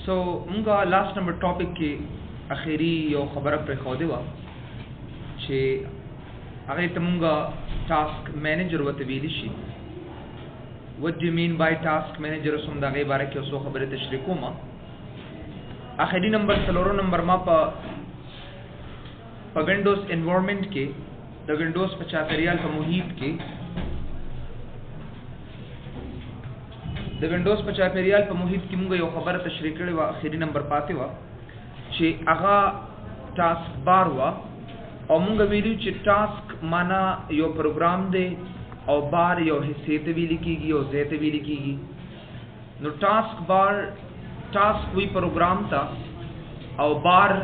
सो मुंगा last number topic के आखिरी यो खबर पर खोदे वा चे अगर तमुंगा टास्क मैनेजर वत वेलिशी what do you mean by task manager सम दागे बारे के सो खबर तशरीको मा आखिरी नंबर सलोरो नंबर मा पा विंडोज एनवायरनमेंट के द विंडोज 50 रियाल का मुहित के द विंडोज 50 रियाल पर मुहित की मुंगा यो खबर तशरीह करे वा आखिरी नंबर पाते वा चे आगा टास्क बार वा और मुंगा वीडियो चे टास्क माना यो प्रोग्राम दे और बार यो हिस्से ते भी लिखीगी और ज़ेते भी लिखीगी नो टास्क बार टास्क हुई प्रोग्राम था और बार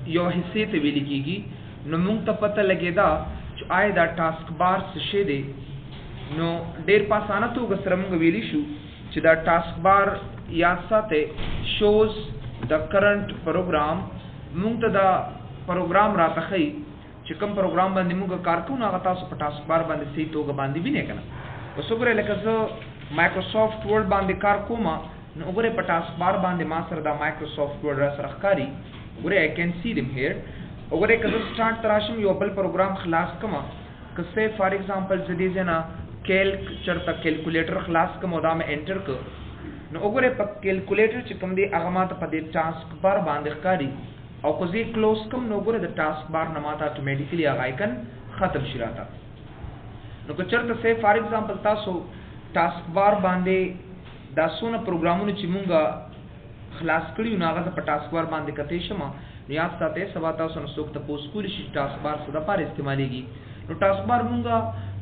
यो हिस्से ते भी लिखीगी नो मुंग ता पता लगेदा जो आए दा टास्क बार से शेदे नो डेर पासाना तो गसरम गवेली शू चिदा टास्क बार या साथे शोज द करंट प्रोग्राम मुंग दा प्रोग्राम राता खई चिकम प्रोग्राम बंदी मुंग कारकुन आगता सो टास्क बार बंदी सही तो गबांदी भी ने कना वसुगरे लेकजो माइक्रोसॉफ्ट वर्ड बंदी कारकुमा नो उगरे टास्क बार बंदी मास्टर दा माइक्रोसॉफ्ट वर्ड रसरखकारी उगरे I can see them here उगरे कजो स्टार्ट तराशम यो बल प्रोग्राम खलास कमा कसे फॉर एग्जांपल जदी जना कैल्क चरता कैलकुलेटर खलास का मोदा में एंटर कर न ओगरे पर कैलकुलेटर चिकम दे अगमात पदे टास्क बार बांधकारी और कुछ क्लोज कम नोगरे द टास्क बार नमाता ऑटोमेटिकली आइकन खत्म शिराता न को चरता से for example Taso task bar बांधे दासोना प्रोग्रामों ने चिमुंगा खलास करी उनागा द टास्क बार बांधे कतेशमा नियास ताते सवाता सन सोक त पोस्कुली टास्क बार सदा पर इस्तेमालेगी न टास्क बार मुंगा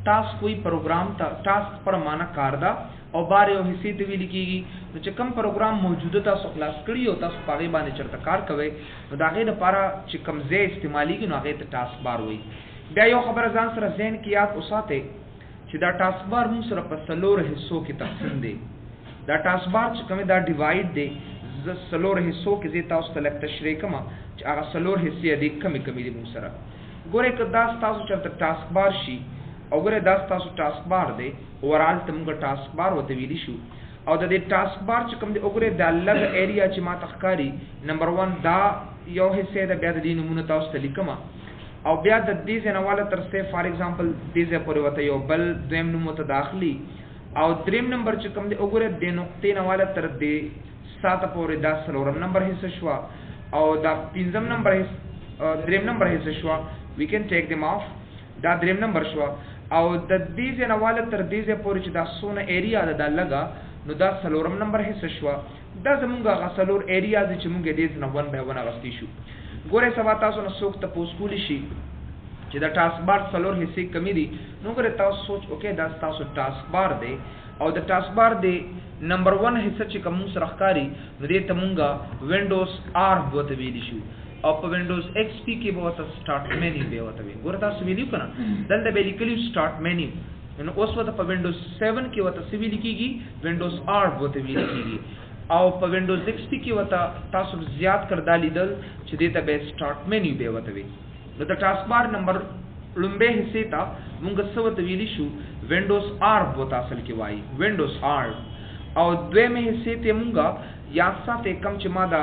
टास्क कोई प्रोग्राम था टास्क पर माना कारदा और बारे ओ हिस्से ते भी लिखीगी तो चिकम प्रोग्राम मौजूदा था सो क्लास करी होता सो पागे बाने चरता कार कवे तो दागे द पारा चिकम जे इस्तेमाली की नागे त टास्क बार हुई बया यो खबर जान सर ज़हन की याद उसाते चिदा टास्क बार मुंग सर पर सलोर हिस्सों की तकसीम दे दा टास्क बार चिकम दा डिवाइड दे सलोर हिस्सों के जेता उस तलक तशरीह कमा आगा सलोर हिस्से अधिक कमी कमी दे मुंग सर गोरे क दास तासो चरता टास्क बार शी अगरे दास तासो टास्क बार दे ओवरऑल तमुंगा टास्क बार होते विलिशु और दे टास्क बार चकम दे अगरे द अलग एरिया चिमा तखकारी नंबर 1 दा यो हिस्से द ब्याद दी नमूना तास तलिकमा और ब्याद दी जे नवाला तरसे फॉर एग्जांपल दी जे पर वत यो बल द्वेम नमूना दाखली और ड्रीम नंबर चकम दे अगरे दे नुक्ते नवाला तर दे 7 पर 10 सलोरम नंबर हिस्सा शवा और दा पिंजम नंबर ड्रीम नंबर हिस्सा शवा we can take them off the dream number शवा और दीजे नवाले तर दीजे पोरिच दा सोना एरिया दा लगा नु दा सलोरम नंबर है सशवा दा जमुंगा गा सलोर एरिया दि चमुंगे दीज न 1 by 1 अगस्तीशु गोरे सवाता सो न सोक त पोस्कुलिशी जिदा टास्क बार सलोर हिस्से कमी दी नु गोरे ता सोच ओके दा तासो टास्क बार दे और द टास्क बार दे नंबर 1 हिस्सा च कमु सरखकारी नु दे तमुंगा विंडोज आर बोत वेलिशु और विंडोज एक्सपी के बहुत स्टार्ट मेन्यू बे होता है गोरता सिविल कना दल द बेसिकली स्टार्ट मेन्यू इन उस वक्त पर विंडोज 7 के वत सिविल लिखीगी विंडोज 8 बहुत भी लिखीगी और पर विंडोज एक्सपी के वत तासु ज्यादा कर डाली दल छदे त बे स्टार्ट मेन्यू बे होता है द टास्क बार नंबर लंबे हिस्से ता मुंग सवत विलिशु विंडोज 8 बहुत असल के वाई विंडोज 8 और द्वे में हिस्से ते मुंगा या साथ कम चमादा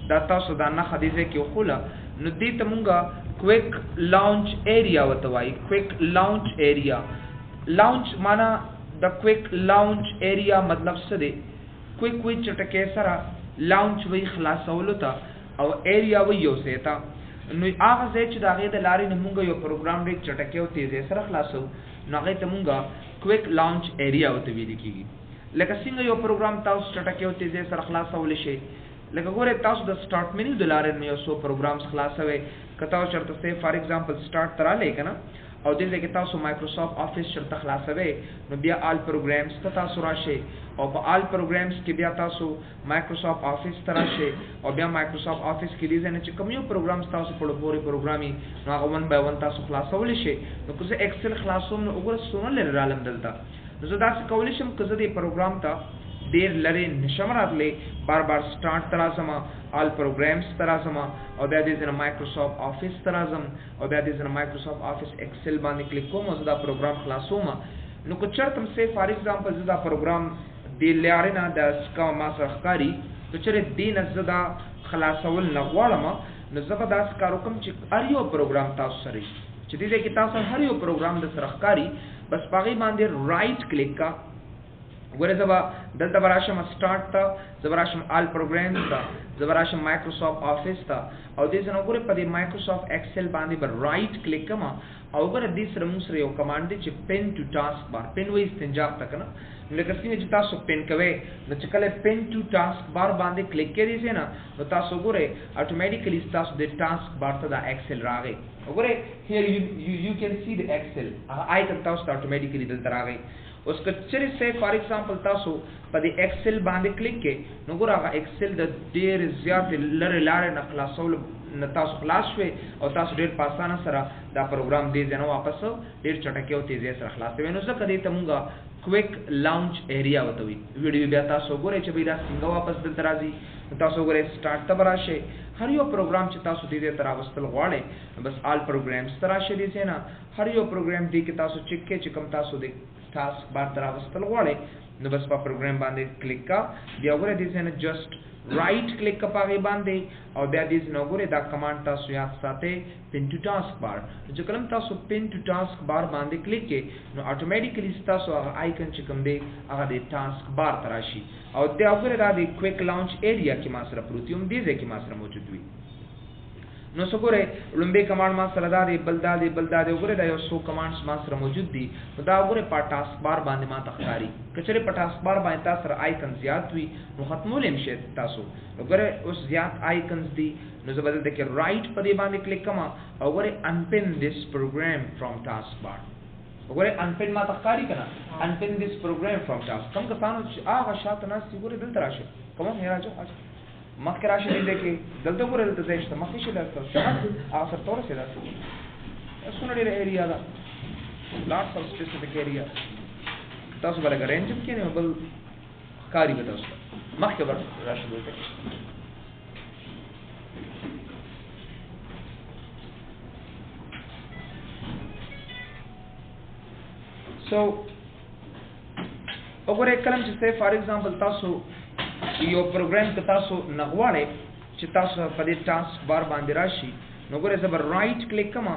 दाता सुदाना खदीजे के खुला नुदी तमुंगा क्विक लॉन्च एरिया वतवाई क्विक लॉन्च एरिया लॉन्च माना द क्विक लॉन्च एरिया मतलब सदे क्विक वी चटके सरा लॉन्च वी खलास होलता और एरिया वी योसेता नु आगा से च दागे द लारी नमुंगा यो प्रोग्राम रे चटके हो तेजे सरा खलासो नागे तमुंगा क्विक लॉन्च एरिया वत वी लिखीगी लेका सिंग यो प्रोग्राम ता चटके हो तेजे सरा खलास होलशे लेकिन गोरे तासु द स्टार्ट मेन्यू दलारे ने यो सो प्रोग्राम्स खलास हवे कताओ शर्त से फॉर एग्जांपल स्टार्ट तरा लेकना और दिन के तासु माइक्रोसॉफ्ट ऑफिस शर्त खलास हवे न बिया ऑल प्रोग्राम्स तासु राशे और ऑल प्रोग्राम्स के बिया तासु माइक्रोसॉफ्ट ऑफिस तराशे और बिया माइक्रोसॉफ्ट ऑफिस के लिए ने कमियो प्रोग्राम्स तासु पड़ो पूरे प्रोग्रामी न 1 by 1 तासु खलास होलिशे न कुछ एक्सेल खलासों न उगर सोन ले रालम दलता न दास कौलिशम कजदे प्रोग्राम ता ډیر لري نشم راتلی بار بار سٹارټ ترازم آل پروګرامز ترازم او بیا دې زنه مایکروسافت آفیس ترازم او بیا دې زنه مایکروسافت آفیس ایکسل باندې کلیک کوم او دا پروګرام خلاصوم نو که چرته سه فار ایگزامپل زدا پروګرام دی لارینه د سکا ما سرخکاری که چرته دین زدا خلاصول نغواړم نو زبر داس کارو کوم چې هر یو پروګرام تاسو سره چې دې کې تاسو هر یو پروګرام د سرخکاری بس پاغي باندې رائټ کلیک کا ګوره زبا دلته براشم سٹارټ تا زبراشم آل پروګرامز تا زبراشم مایکروسافت آفیس تا او دې زنه ګوره په دې مایکروسافت ایکسل باندې بر رائټ کلیک کما او ګوره دې سره موږ سره یو کمانډ دی چې پن ټو ټاسک بار پن وې استنجاب تک نه لکه څنګه چې تاسو پن کوي نو چې کله پن ټو ټاسک بار باندې کلیک کړئ نه نو تاسو ګوره اتوماتیکلی تاسو د ټاسک بار ته د ایکسل راغی وګوره here you can see the excel آیټم تاسو اتوماتیکلی دلته راغی اوس کچري سه فار ایگزامپل تاسو په دې ایکسل باندې کلیک کې نو ګوره هغه ایکسل د ډیر زیات لره لاره نه خلاصول نه تاسو خلاص شوي او تاسو ډیر په اسانه سره دا پروګرام دې ځنه واپس ډیر چټکه او تیزی سره خلاص وي نو ځکه دې ته مونږه کویک لانچ ایریا وتوي ویډیو بیا تاسو ګوره چې به دا څنګه واپس دلته راځي تاسو ګوره سٹارټ ته براشه هر یو پروګرام چې تاسو دې تر واستل غواړئ بس آل پروګرامز تر راشه دي نه هر یو پروګرام دې کې تاسو چک کې چې کوم تاسو دې ټاسک بار تر واستل غواړئ نو بس په پروګرام باندې کلیک کا بیا ګوره دې نه جست رائټ کلیک کا پاغي باندې او بیا دې نه ګوره دا کمانډ تاسو یاد ساتئ پن ټو ټاسک بار چې کلم تاسو پن ټو ټاسک بار باندې کلیک کې نو اتوماتیکلی تاسو هغه آیکن چې کوم دی هغه د ټاسک بار تراشي او دا ګوره دا د کویک لانچ ایریا کې ما سره پروتیوم دې ځکه ما سره موجود وي نو سګوره لومبه کمانډ ما سره دا دی بلدا دی وګوره دا یو سو کمانډز ما سره موجود دي دا وګوره په ټاسک بار باندې ما تخکاری کچره په ټاسک بار باندې تاسو سره آیکن زیات وي نو ختمول هم شي تاسو وګوره اوس زیات آیکنز دي نو زبر د کې رائټ په دې باندې کلیک کما او وګوره انپن دیس پروګرام فرام ټاسک بار وګوره انپن ما تخکاری کنه انپن دیس پروګرام فرام ټاسک کوم کسانو چې هغه شاته ناس وګوره دلته راشه کوم نه راځو مخکې راشه دې کې دلته ګوره دلته ځای مخکې شي درته شمال هغه سره تور شي درته اسونه ډېر ایریا ده لاټس اف سپیسیفیک ایریا تاسو باندې رینج کې نه بل کاری به تاسو مخکې ور راشه دلته سو وګوره کلم چې فار ایگزامپل تاسو یو پروګرام ته تاسو نغواړئ چې تاسو په دې ټاسک بار باندې راشي نو ګوره زبر رائټ کلیک کما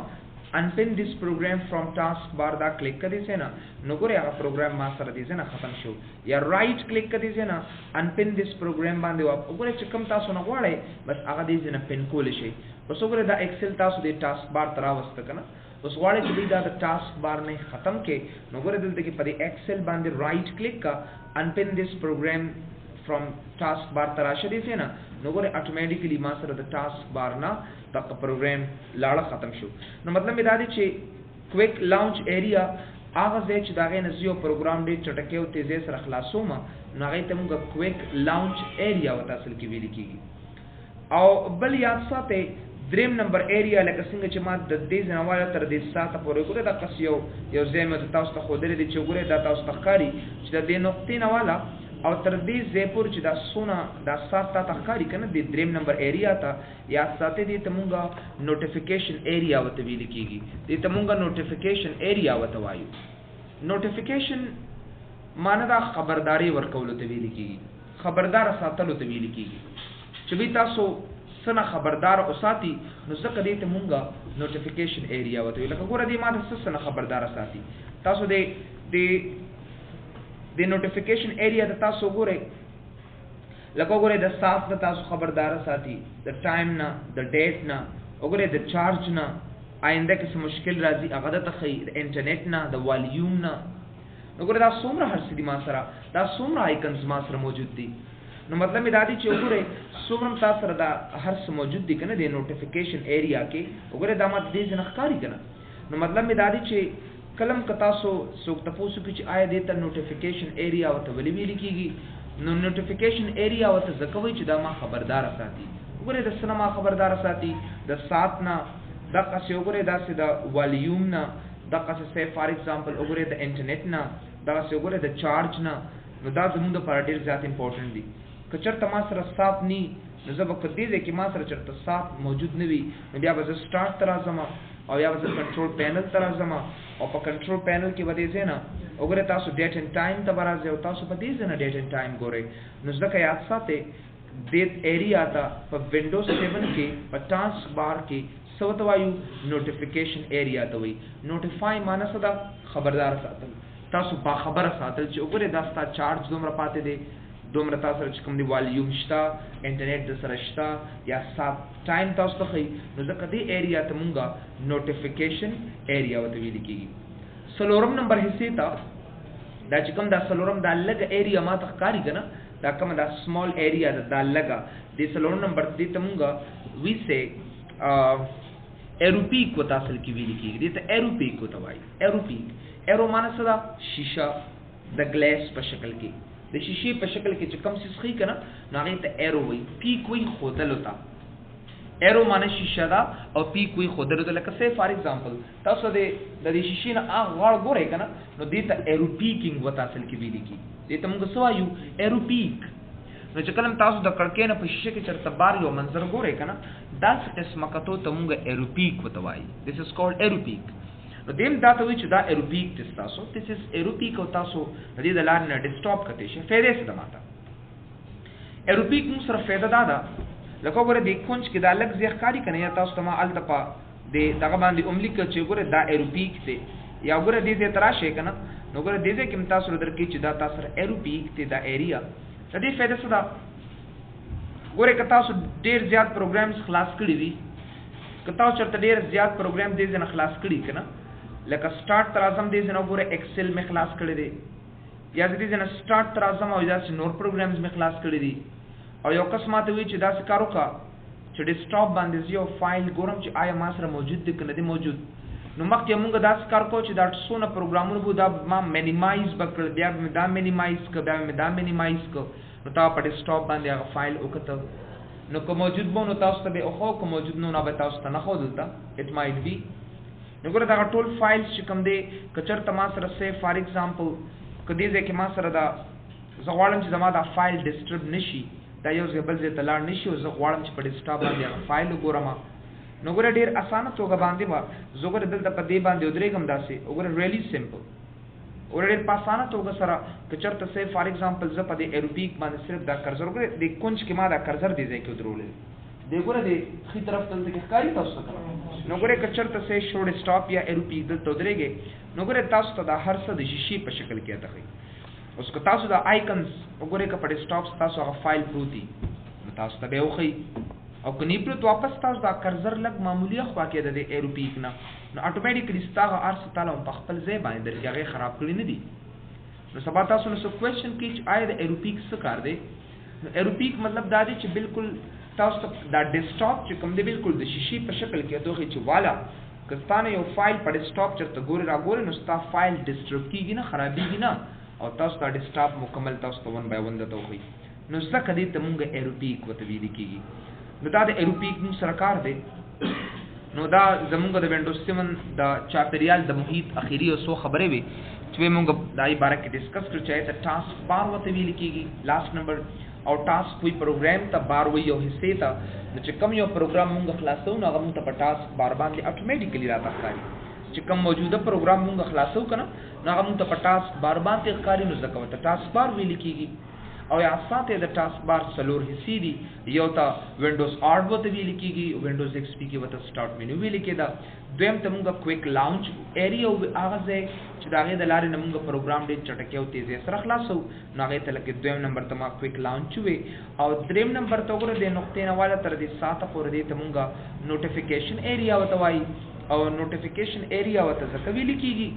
unpin this program from task bar دا کلیک کړئ سینا نو ګوره هغه پروګرام ما سره دې نه ختم شو یا رائټ کلیک کړئ سینا unpin this program باندې وګوره چې کوم تاسو نغواړئ بس هغه دې نه پن کول شي اوس وګوره دا ایکسل تاسو دې ټاسک بار تر واست کنه اوس غواړئ چې دا ټاسک بار نه ختم کې نو ګوره دلته کې په دې ایکسل باندې رائټ کلیک کا unpin this program from task bar تراشه دي سینا نو ګوره اتوماتیکلی ما سره د ټاسک بار نه دا پروګرام لاړه ختم شو نو مطلب دا دی چې کویک لانچ ایریا هغه ځای چې دا غي نزیو پروګرام دې چټکه او تیزی سره خلاصوم نو هغه ته موږ کویک لانچ ایریا وتا اصل کې ویل کیږي او بل یاد ساتئ دریم نمبر ایریا لکه څنګه چې ما د دې ځنواله تر دې ساته پورې ګوره دا قص یو ځای مې تاسو ته خو درې دي چې ګوره دا تاسو تخکاری چې د دې نقطې نواله او تر دې زیپور چې دا سونه دا سات تا تخکاری کنه د دریم نمبر ایریا ته یا ساتي دي ته مونږه نوټیفیکیشن ایریا وته ویل کیږي دې ته مونږه نوټیفیکیشن ایریا وته وایو نوټیفیکیشن معنی دا خبرداري ورکول ته ویل کیږي خبردار ساتلو ته ویل کیږي چې به تاسو سنا خبردار او ساتي نو ځکه دې ته مونږه نوټیفیکیشن ایریا وته ویل لکه ګوره دې ما د سنا خبردار ساتي تاسو دې د نوټیفیکیشن ایریا د تاسو ګورئ لکه ګورئ د ساعت د تاسو خبردار ساتي د ټایم نه د ډیټ نه وګورئ د چارج نه آینده کې څه مشکل راځي هغه د تخی د انټرنیټ نه د والیوم نه وګورئ دا څومره هر څه دي ما سره دا څومره آیکنز ما سره موجود دي نو مطلب دا دی چې وګورئ څومره تاسو سره دا هر څه موجود دي کنه د نوټیفیکیشن ایریا کې وګورئ دا ماته دې ځنه ښکاری کنه نو مطلب دا دی چې کلم ک تاسو څوک تاسو کې چې آیا دې ته نوټیفیکیشن ایریا او ته ویل کیږي نو نوټیفیکیشن ایریا او ته ځکوي چې دا ما خبردار ساتي وګوره د سینما خبردار ساتي د سات نه د قصې وګوره دا سي د والیوم نه د قصې فار ایگزامپل وګوره د انټرنیټ نه دا سي وګوره د چارج نه نو دا زموږ لپاره ډیر زیات امپورټنت دي. که چېرته ما سره سات نی نو زه به په دې ځای کې ما سره چېرته سات موجود نه وي نو بیا به زه سټارټ ته راځم او یا به زه کنټرول پینل ته راځم او په کنټرول پینل کې به دې ځای نه وګورئ تاسو ډیټ اینډ ټایم ته به راځئ او تاسو په دې ځای نه ډیټ اینډ ټایم ګورئ. نو زده که یاد ساتئ دې ایریا ته په ونډوز 7 کې په ټاسک بار کې څه ورته وایو نوټیفیکیشن ایریا ته وایي. نوټیفای معنی څه ده؟ خبردار ساتل، تاسو باخبره ساتل چې وګورئ دا ستا چارج دومره پاتې دی، دومره تاسو سره چې کوم دی والیوم شته، انټرنیټ د سره شته یا سات ټایم تاسو ته ښیي. نو ځکه دې ایریا ته مونږه نوټیفیکیشن ایریا ورته ویل کېږي. څلورم نمبر حصې ته دا چې کوم دا څلورم دا لږه ایریا ما ته ښکاري که نه، دا کومه دا سمال ایریا ده دا لږه، دې څلورم نمبر دې ته مونږه وی سې ایروپیک ورته اصل کې ویل کېږي، دې ته ایروپیک ورته وایي. ایروپیک ایرو معنی څه ده؟ شیشه د ګلاس په شکل کې، د شیشې په شکل کې چې کوم څیز ښیي که نه نو هغې ته ایرو وایي. پیک وایي ښودلو ته، ایرو معنی شیشه ده او پیک وایي ښودلو ته. لکه سی فار ایگزامپل تاسو د دې شیشې نه هغه غاړه ګورئ که نه نو دې ته ایروپیکینګ ورته اصل کې ویلي کېږي، دې ته موږ څه وایو؟ ایروپیک. نو چې کله تاسو د کړکۍ نه په شیشه کې چېرته بار یو منظر ګورئ که نه داسې قسمه کتو ته موږ ایروپیک ورته وایي. دس از کالډ ایروپیک. نو دیم دا ته وایي چې دا ایروپیک دی ستاسو، دس از ایروپیک او تاسو د دې د لارې نه ډسټاپ کتی شئ. فایدې څه ده ماته؟ ایروپیک موږ سره فایده دا ده لکه وګوره دې کونج کې دا لږ ځای ښکاري که نه یا تاسو ته ما هلته په دغه باندې لیکه چې وګوره دا ایروپیک دی یا وګوره دې ځای ته راشئ که نه نو وګوره دې ځای کې هم تاسو درکوي چې دا تاسو سره ایروپیک دی دا ایریا. د دې فایده څه ده؟ ګورئ که تاسو ډېر زیات پروګرامز خلاص کړي وي، که تاسو چېرته ډېر زیات پروګرام دې ځای نه خلاص کړي که نه لکه سټارټ ته راځم دې ځای نه وګوره ایکسل مې خلاص کړی دی یا زه دې ځای نه سټارټ ته راځم او داسې نور پروګرامز مې خلاص کړي دي او یو کس ماته وایي چې داسې کار وکړه چې ډیسکټاپ باندې زه یو فایل ګورم چې آیا ما سره موجود دی که نه دی موجود. نو مخکې مونږ داسې کار کوو چې دا څونه پروګرامونه به دا ما مینیمایز به کړل، بیا به مې دا مینیمایز کړ، بیا به مې دا مینیمایز کړ. نو تا په ډیسکټاپ باندې هغه فایل وکته نو که موجود به نو تاسو ته به وښو، که موجود نه نو به تاسو ته نه ښو دلته اټ مایټ بي. نو ګوره دغه ټول فایلز چې کوم دی که چېرته ما سره سی فار ایگزامپل که دې ځای کې ما سره دا زه غواړم چې زما دا فایل ډسټرب نه شي، دا یو ځای بل ځای ته لاړ نه شي او زه غواړم چې په ډیسکټاپ باندې هغه فایل وګورم نو ګوره ډېر اسانه توګه باندې به زه ګوره دلته په دې باندې ودرېږم داسې وګوره ریلی سمپل ګوره ډېر په اسانه توګه سره که چېرته سی فار ایگزامپل زه په دې ایروپیک باندې صرف دا کرزر ګوره دې کونج کې ما دا کرزر دې ځای کې ودرولې دی ګوره دې ښي طرف ته دلته کې ښکاري تاسو ته نو ګوره که چېرته سی شو ډسټاپ یا ایروپیک دلته ودرېږئ نو ګوره تاسو ته دا هر څه د شیشې په شکل کې راته ښیي. اوس که تاسو دا آیکنز وګورئ که په ډسټاپ تاسو هغه فایل پروت دي نو تاسو ته به یې وښیي او که نه پروت واپس تاسو دا کرزر لږ معمولي خوا کې د دې ایروپیک نه نو اټومیټیکلي ستا هغه هر څه تعالی په خپل ځای باندې درکړي، هغې خراب کړي نه دي. نو سبا تاسو نه څه کوېشن کوي چې آیا د ایروپیک څه کار دی؟ نو ایروپیک مطلب دا دی چې بالکل تاسو ته دا ډسټاپ چې کوم دی بالکل د شیشې په شکل کې ته وښیي چې والا که ستا نه یو فایل په ډسټاپ چېرته ګورې راګورې نو ستا فایل ډسټرب کېږي نه، خرابېږي نه او تاسو ته ډسټاپ مکمل تاسو ته ون بای ون درته وښیي. نو ځکه دې ته مونږ ایروپیک ورته ویلي کېږي. نو دا د ایروپیک مونږ سره کار دی. نو دا زمونږ د وینډوز 7 د چاپېریال د محیط اخري یو څو خبرې وې چې مونږ دای باره کې ډسکس کړو چې ته ټاسک بار ورته ویل کېږي لاست نمبر او ټاسک وی پروګرام ته بار وی یو حصې ته نو چې کوم یو پروګرام مونږ خلاصو نو هغه مونږ ته په ټاسک بار باندې اټومیټیکلی راته ښکاري چې کوم موجوده پروګرام مونږ خلاصو که نه نو هغه مونږ ته په ټاسک بار باندې ښکاري نو ځکه ورته ټاسک بار ویل کېږي. او یا ساتھ د ټاسک بار څلور حصې دي، یو ته وینډوز 8 ورته ویل کېږي، وینډوز ایکس پی کې ورته سٹارټ مینیو ویل کېده، دویم ته موږ کویک لانچ ایریا هغه ځای چې د هغې د لارې نه موږ پروګرام ډېر چټکۍ او تیزۍ سره خلاصو نو هغې ته لکه دویم نمبر ته ما کویک لانچ وې، او دریم نمبر ته وګوره د نقطې نه واله تر دې ساته پورې دې ته موږ نوټیفیکیشن ایریا ورته وایي، او نوټیفیکیشن ایریا ورته ځکه ویل کېږي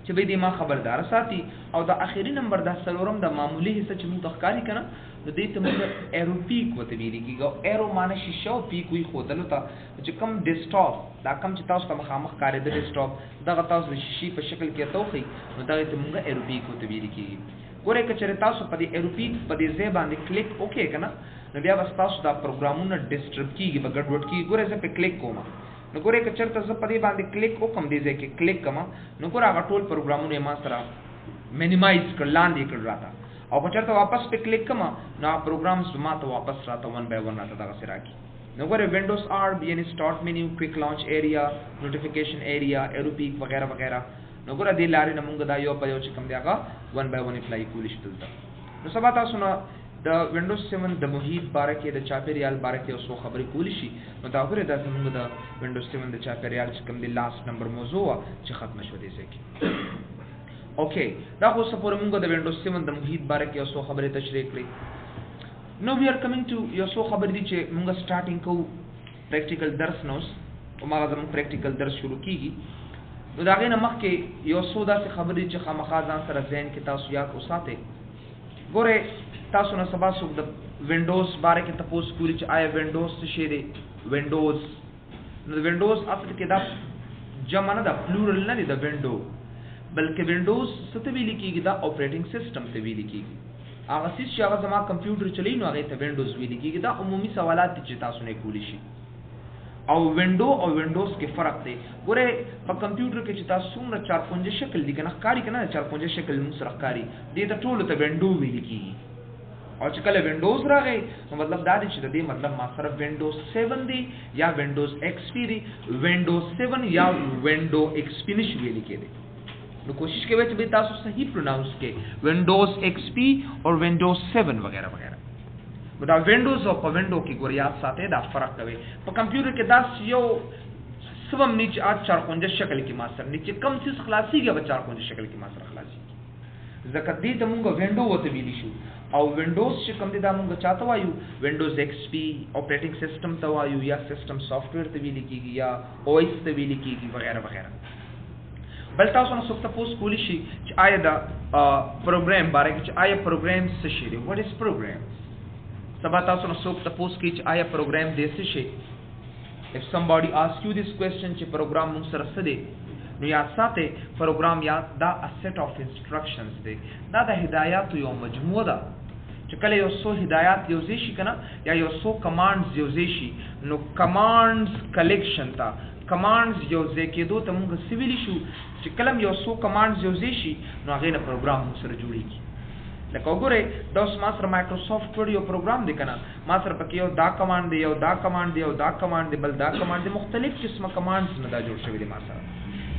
چې به دې ما خبردار ساتي. او د اخري نمبر د څلورم د معمولي حصه چې موږ ته ښکاري که نه نو دې ته موږ ایرو پیک ورته ویل کېږي، او ایرو معنی شیشه او پیک وي ښودلو ته چې کوم ډیسکټاپ دا کوم چې تاسو ته مخامخ ښکارېده ډیسکټاپ دغه تاسو د شیشې په شکل کې ته وښیي نو دغې ته موږ ایرو پیک ورته ویل کېږي. ګورئ که چېرې تاسو په دې ایرو پیک په دې ځای باندې کلیک وکړئ که نه نو بیا به ستاسو دا پروګرامونه ډسټرب کېږي، به ګډوډ کېږي. ګورئ زه پې کلیک کوم نو ګورئ که چېرته زه په دې باندې کلیک وکړم دې ځای کې کلیک کړم نو ګوره هغه ټول پروګرامونه یې ما سره minimize کړ لاندې کړ راته او که چېرته واپس په کلیک کما نو پروګرامز ما ته واپس راته 1 by 1 راته دغه سره راکړي نو ګوره وینډوز آر بین سٹارټ مینیو کویک لانچ ایریا نوټیفیکیشن ایریا ایروپیک وغیرہ وغیرہ نو ګوره دې لارې نه مونږ دا یو په یو چې کوم دی هغه 1 by 1 اپلای کولی شو دلته نو سبا تاسو نه د وینډوز 7 د محیط باره کې د چاپیریال باره کې اوسو خبرې کولی شي نو دا ګوره دا زموږ د وینډوز 7 د چاپیریال چې کوم دی لاست نمبر موضوع چې ختم شو دي ځکه اوکې دا خو سپور موږ د وینډوز 7 د محیط باره کې اوسو خبرې تشریح کړې نو وی آر کمینګ ټو یو څو خبرې دي چې موږ سٹارټینګ کوو پریکټیکل درس نو او ما زموږ پریکټیکل درس شروع کیږي نو دا غینه مخکې یو څو داسې خبرې چې خامخا ځان سره ذهن کې تاسو یاد وساتئ ګوره تاسو نه سبا څوک د وینډوز باره کې تاسو کولی چې آیا وینډوز څه شی دی وینډوز نو وینډوز اصل کې دا جمع نه ده پلورل نه دی د وینډو بلکې وینډوز څه ته ویل کېږي دا اپریټینګ سیسټم ته ویل کېږي هغه څه چې هغه زما کمپیوټر چلی نو هغه ته وینډوز ویل کېږي دا عمومي سوالات دي چې تاسو نه کولی شي او وینډو او وینډوز کې فرق دی ګوره په کمپیوټر کې چې تاسو څومره 4 شکل دي کنه ښکاري کنه 4 شکل موږ سره ښکاري دې ته ټول ته وینډو ویل کېږي او چې کله وینډوز راغی نو مطلب دا دی چې د دې مطلب ما سره وینډوز 7 دی یا وینډوز ایکس پی دی وینډوز 7 یا وینډو ایکس پی نشي ویل کېږي نو کوشش کوئ چې به تاسو صحیح پروناؤنس کې وینډوز ایکس پی او وینډوز 7 وغیرہ وغیرہ دا وینډوز او په وینډو کې ګور یاد ساتئ دا فرق کوي په کمپیوټر کې دا یو سبم نیچه 4 شکل کې ما سره نیچه کم څه خلاصيږي به 4 شکل کې ما سره خلاصيږي ځکه دې ته موږ وینډو وته ویلی شو او وینډوز چې کوم دي دا موږ چاته وایو وینډوز ایکس پی اپریټینګ سیسټم ته وایو یا سیسټم سافټویر ته ویل کېږي یا او ایس ته ویل کېږي وغیرہ وغیرہ بل تاسو نو څوک تاسو کولی شي چې آیا دا پروګرام باره کې چې آیا پروګرام څه شي دی وات از پروګرام سبا تاسو نو څوک تاسو کې چې آیا پروګرام دې څه شي if somebody asks you this question چې پروګرام موږ سره څه دی نو یاد ساتئ پروګرام یا دا a set of instructions دی دا د هدایات یو مجموعه ده چې کله یو څو هدایات یو ځای شي کنه یا یو څو کمانډز یو ځای شي نو کمانډز کلیکشن تا کمانډز یو ځای کېدو ته موږ سویلی شو چې کله یو څو کمانډز یو ځای شي نو هغه نه پروګرام موږ سره جوړیږي لکه وګورئ دا اوس ما سره مایکروسافټ ورډ یو پروګرام دی کنه ما سره پکې یو دا کمانډ دی یو دا کمانډ دی یو دا کمانډ دی بل دا کمانډ دی مختلف قسمه کمانډز نه دا جوړ شوی دی ما سره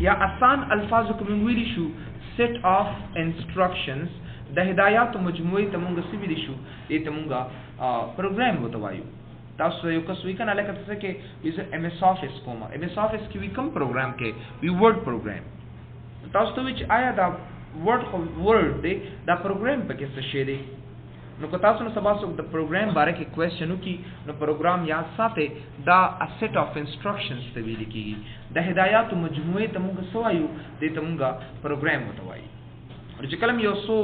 یا آسان الفاظو کې موږ ویلی شو set of instructions د هدایات مجموعه ته موږ سویلی شو دې ته موږ پروګرام وته وایو تاسو یو کس وی کنه لکه څه کې یوزر ام اس افیس کومه ام اس افیس کې وی کوم پروګرام کې وی ورډ پروګرام تاسو ته چې آیا دا ورډ دی دا پروګرام پکې څه شی دی نو که تاسو نو سبا څوک د پروګرام باره کې کوېسچن وکړي نو پروګرام یاد ساتئ دا a set of instructions ته ویل کېږي د هدایاتو مجموعې ته موږ څه وایو دې ته موږ پروګرام ورته وایو چې کله یو څو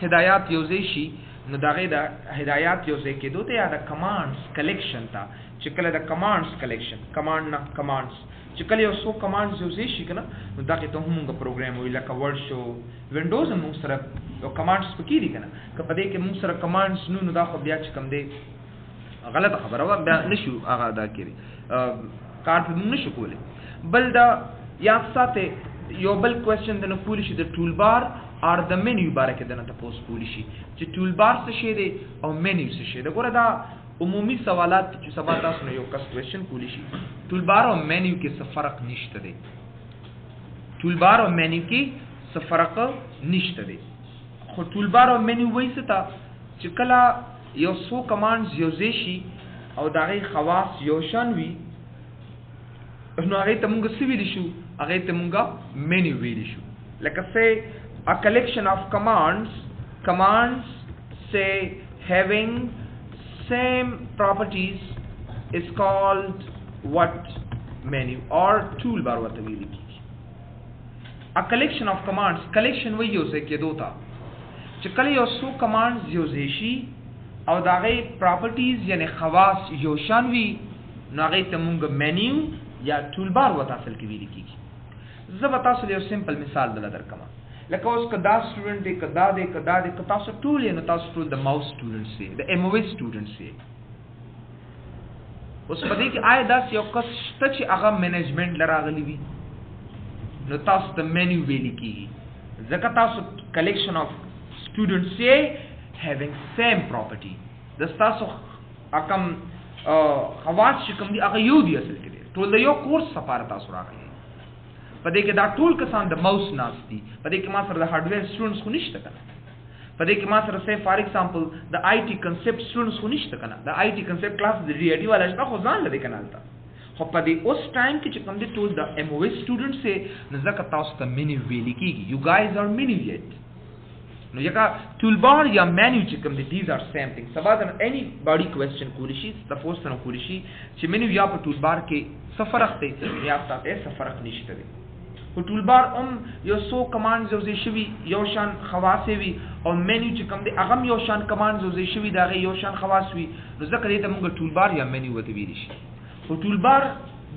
هدایات یو ځای شي نو دا غي د هدایات یو ځای کېدو ته یا د کمانډز کلیکشن ته چې کله د کمانډز کلیکشن کمانډ نه کمانډز چې کله یو څو کمانډز یو ځای شي کنه نو دا کې ته موږ پروګرام وی لکه ورډ شو وینډوز موږ سره یو کمانډز پکې دي کنه که په دې کې موږ سره کمانډز نو دا خو بیا چې کوم دی غلطه خبره و بیا نشو هغه ادا کړی کار په موږ نشو کولای بل دا یاد ساتئ یو بل کوېسچن د نو کولی شي د ټول بار or the menu باره کې دنه تاسو کولی شي چې ټول بار څه شی دی او منیو څه شی دی ګوره دا عمومي سوالات چې سبا تاسو نو یو کس کوېسچن کولی شي ټول بار او منیو کې څه فرق نشته دی ټول بار او منیو کې څه فرق نشته دی خو ټول بار او منیو وایي څه تا چې کله یو څو کمانډز یو ځای شي او دا غي خواص یو شان وي نو هغه ته موږ څه ویلی شو هغه ته موږ منیو ویلی شو لکه څه a collection of commands say having same properties is called what menu or toolbar wata wili ki a collection of commands collection we use ke dota چې کله یو څو commands یو ځای شي او دا غي properties یعنی خواص یو شان وي نو هغه ته موږ menu یا toolbar وتا اصل کې ویل کیږي زه به تاسو یو سمپل مثال درکم لکه اوس کدا سټوډنټ دی کدا دی تاسو ټول یې نو تاسو ټول د ماوس سټوډنټس یې د ام او ایس سټوډنټس یې اوس په دې کې آی داس یو کس شته چې هغه منیجمنت لراغلی وي نو تاسو ته منیو ویل کیږي ځکه تاسو collection of students say having same property. دستاسو اکم خواص چې کوم دي هغه یو دي اصل کې دي ټول د یو کورس سپاره تاسو راغلي پدې کې دا ټول کسان د ماوس ناشتي پدې کې ما سره د هارډویر سټوډنټس خو نشته کنه پدې کې ما سره سه فار ایگزامپل د آی ټي کنسپټ سټوډنټس خو نشته کنه د آی ټي کنسپټ کلاس د ډي ای ټي والا شته خو ځان لري کنه البته خو پدې اوس ټایم کې چې کوم دي ټول د ام او اس سټوډنټس سه نزدک تاسو ته منی ویل کیږي یو ګایز ار منی یت نو یکا ټولبار یا منیو چې کوم دي دیز ار سیم ثینګ سبا د اني باډي کوېسچن کولی شي تاسو ته کولی شي چې منیو یا په ټولبار کې سفر اخته یا تاسو سفر اخ نشته دي په ټولبار یو سو کمانډز او شوی یو شان خواص وي او منیو چې کوم دي هغه یو شان کمانډز او شوی دا یو شان خواص وي نو ځکه دې ته موږ ټولبار یا منیو وته ویل شي په ټولبار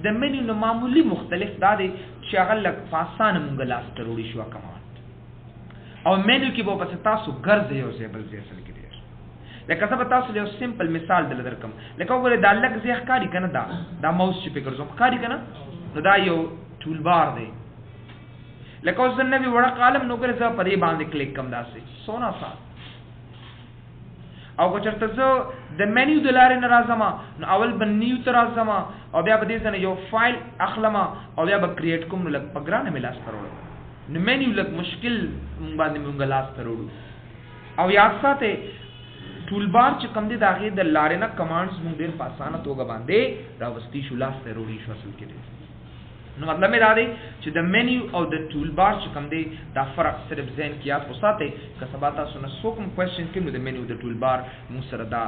د منیو نو معمولی مختلف دا دي چې هغه لک فاسانه موږ لاس ته وروړي شو کمانډ او منیو کې به پس تاسو ګرځي او زیبل زی اصل کې دی لکه څه تاسو یو سیمپل مثال درکم لکه وګوره دا لک زی ښکاری کنه دا ماوس چې په ګرځم ښکاری کنه نو دا یو ټولبار دی لکه اوس د نبی وړه قلم نو ګرځه پرې باندې کلیک کم داسې سونا سات او که چرته زه د منیو د لارې نه راځم نو اول به نیو ته راځم او بیا به دې ځنه یو فایل اخلم او بیا به کریټ کوم نو لږ په ګرانه مې لاس ته راوړم نو منیو لږ مشکل باندې موږ لاس ته راوړو او یاد ساته ټولبار چې کوم دي د هغې د لارې نه کمانډز موږ ډېر په اسانه توګه باندې راوستي شو لاس ته راوړي شو اصل کې دی نو مطلب مې دا دی چې د منیو او د ټولبار چې کوم دی دا فرق صرف ذهن کې یاد وساتئ که سبا تاسو نه څوک هم کوېسچن کوي نو د منیو د ټولبار موږ سره دا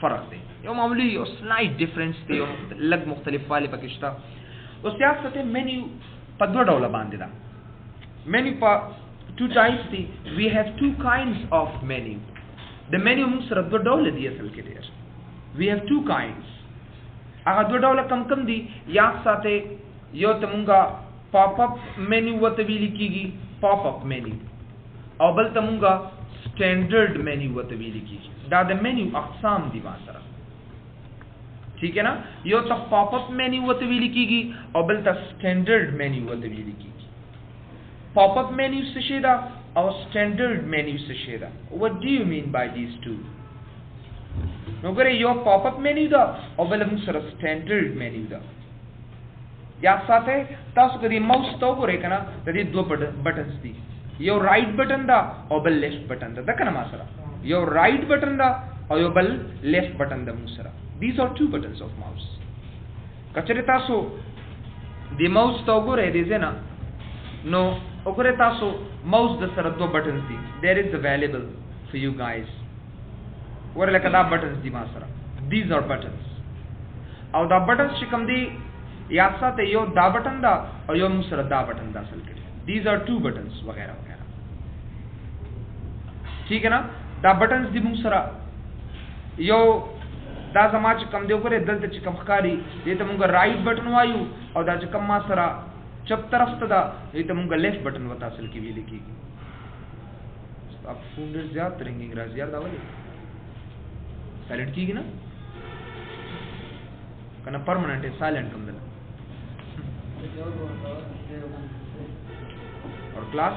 فرق دی یو معمولی یو سلایټ ډفرنس دی یو لږ مختلف والی پکې شته اوس یاد ساتئ منیو په دوه ډوله باندې ده menu pa two types di we have two kinds of menu the menu موږ سره دوه ډول دي اصل کې دي we have two kinds هغه دوه ډول کم دي یاد ساتئ یو ته مونږه پاپ اپ منیو وته ویل کیږي پاپ اپ منیو او بل ته مونږه سټانډرډ منیو وته ویل کیږي دا د منیو اقسام دي ما سره ٹھیک ہے نا یو ته پاپ اپ منیو وته ویل کیږي او بل ته سټانډرډ منیو وته ویل کیږي pop up menu څه شي دا او standard menu څه شي دا what do you mean by these two نو ګره یو pop up menu دا او بل موږ سره standard menu دا یا ساته تاسو کدي ماوس ته وګورئ کنه د دې دوه بټنز دي یو رائټ بٹن دا او بل لیفت بٹن دا کنه ما سره یو رائټ بٹن دا او یو بل لیفت بٹن دا موږ سره these are two buttons of mouse کچره تاسو د ماوس ته وګورئ دې زنه نو وګوره تاسو ماوس د سره دوه بټنز دي there is available for you guys ورلکه دا بټنز دي ما سره these are buttons او دا بټنز چې کوم دي یا ساته یو دا بټن دا او یو موږ سره دا بټن دا اصل کې these are two buttons وغیرہ وغیرہ ٹھیک ہے نا دا بټنز دي موږ سره یو دا زما چې کوم دی وګوره دلته چې کوم ښکاری دې ته موږ رائټ بټن وایو او دا چې کوم ما سره چپ طرف ته دا دې ته موږ لیفت بٹن وتا اصل کې ویل کیږي اب فون ډېر زیات رنګینګ راځي یار دا ولې سایلنٹ کیږي نه کنه پرمننٹ سایلنٹ کوم دل اور کلاس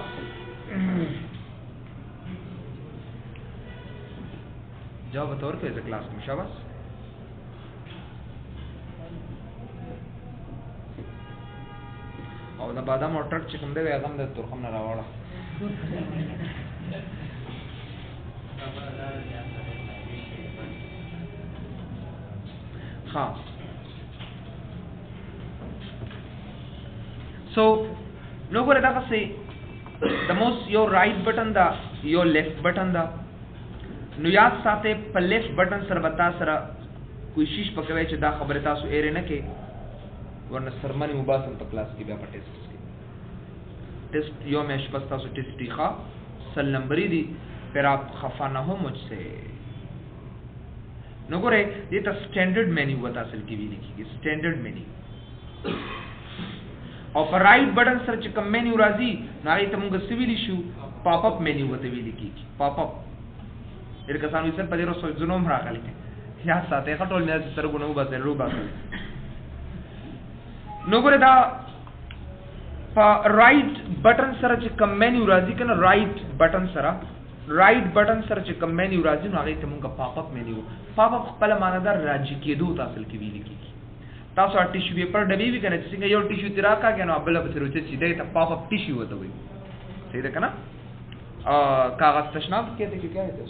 جاو بطور په کلاس کې شاباش او دا بادام او ټرک چې کوم دی هغه هم د ترخم نه راوړه ها سو نو ګوره دا څه د موس یو رائټ بٹن دا یو لیفت بٹن دا نو یاد ساته په لیفت بٹن سره وتا سره کوشش وکوي چې دا خبره تاسو ایره نه کې ورنه سرمنی مباسم په کلاس کې بیا په ټیسټ کې टेस्ट यो मैं पस्ता सो टेस्ट दिखा सल नंबरी दी फिर आप खफा ना हो मुझसे नगोरे ये तो स्टैंडर्ड मेन्यू बता सल की भी लिखी स्टैंडर्ड मेन्यू और पर राइट बटन सर्च कम मेन्यू राजी ना ये तो मुंग सिविल इशू पॉपअप मेन्यू बता भी लिखी पॉपअप इर कसान विसर पदेरो सो जुनोम रा का लिखे या साथे खटोल में सर गुनो बस रो बास नगोरे दा په رائټ بٹن سره چې کوم مینیو راځي کنه رائټ بٹن سره چې کوم مینیو راځي نو هغه ته موږ پاپ اپ مینیو پاپ اپ خپل معنی در راځي کېدو تاسو کې ویل کیږي تاسو ټیشو پیپر ډبی وی کنه چې څنګه یو ټیشو تیرا کا کنه بل به تر چې دې ته پاپ اپ ټیشو وته وي صحیح ده کنه کاغذ تشناب کہتے کہ کیا ہے